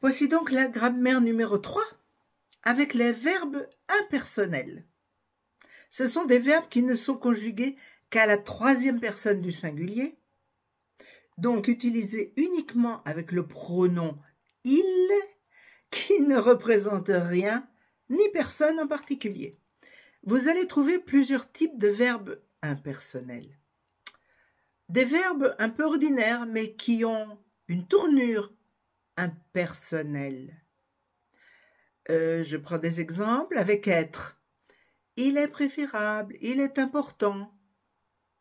Voici donc la grammaire numéro 3 avec les verbes impersonnels. Ce sont des verbes qui ne sont conjugués qu'à la troisième personne du singulier, donc utilisés uniquement avec le pronom « il » qui ne représente rien ni personne en particulier. Vous allez trouver plusieurs types de verbes impersonnels. Des verbes un peu ordinaires mais qui ont une tournure impersonnelle. Je prends des exemples avec être. Il est préférable, il est important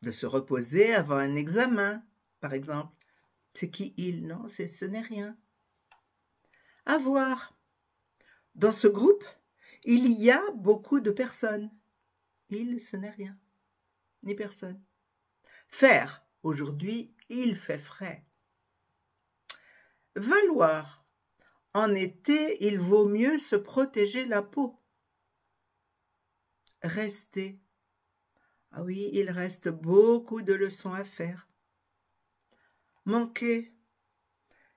de se reposer avant un examen, par exemple. C'est qui il? Non, ce n'est rien. Avoir. Dans ce groupe, il y a beaucoup de personnes. Il, ce n'est rien, ni personne. Faire. Aujourd'hui, il fait frais. Valoir. En été, il vaut mieux se protéger la peau. Rester. Ah oui, il reste beaucoup de leçons à faire. Manquer.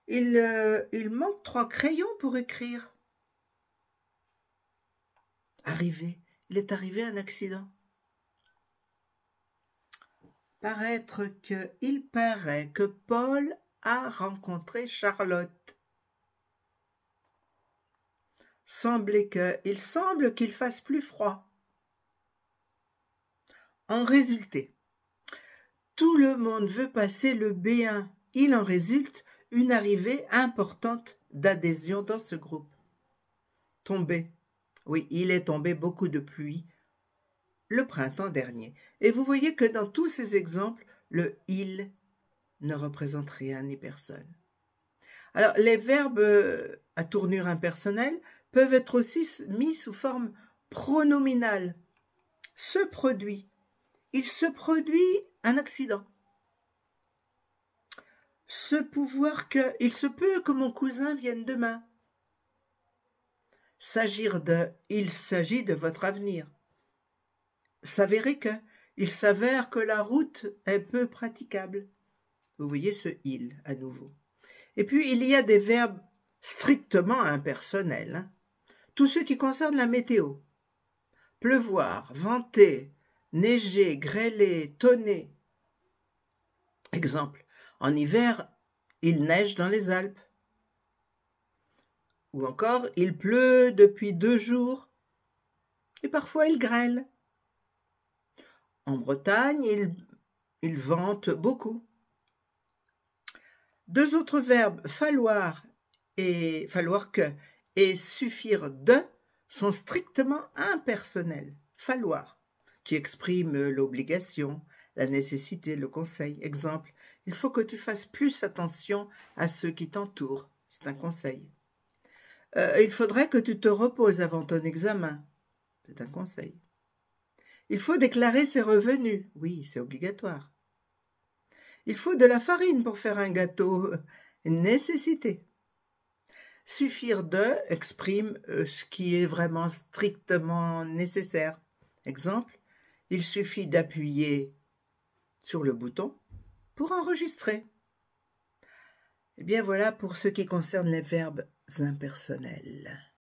Il manque 3 crayons pour écrire. Arriver. Il est arrivé un accident. Paraître que. Il paraît que Paul a rencontré Charlotte. Sembler que. Il semble qu'il fasse plus froid. En résulter. Tout le monde veut passer le B1. Il en résulte une arrivée importante d'adhésion dans ce groupe. Tomber. Oui, il est tombé beaucoup de pluie le printemps dernier. Et vous voyez que dans tous ces exemples, le « il » ne représente rien ni personne. Alors, les verbes à tournure impersonnelle peuvent être aussi mis sous forme pronominale. Se produit. Il se produit un accident. Il se peut que mon cousin vienne demain. S'agir de, il s'agit de votre avenir. S'avérer que, il s'avère que la route est peu praticable. Vous voyez ce « il » à nouveau. Et puis, il y a des verbes strictement impersonnels. Tous ceux qui concernent la météo. Pleuvoir, venter, neiger, grêler, tonner. Exemple, en hiver, il neige dans les Alpes. Ou encore, il pleut depuis 2 jours et parfois il grêle. En Bretagne, il vente beaucoup. 2 autres verbes, falloir que et suffire de sont strictement impersonnels. Falloir, qui exprime l'obligation, la nécessité, le conseil. Exemple, il faut que tu fasses plus attention à ceux qui t'entourent. C'est un conseil. Il faudrait que tu te reposes avant ton examen. C'est un conseil. Il faut déclarer ses revenus. Oui, c'est obligatoire. Il faut de la farine pour faire un gâteau. Une nécessité. Suffire de exprime ce qui est vraiment strictement nécessaire. Exemple, il suffit d'appuyer sur le bouton pour enregistrer. Eh bien voilà pour ce qui concerne les verbes impersonnels.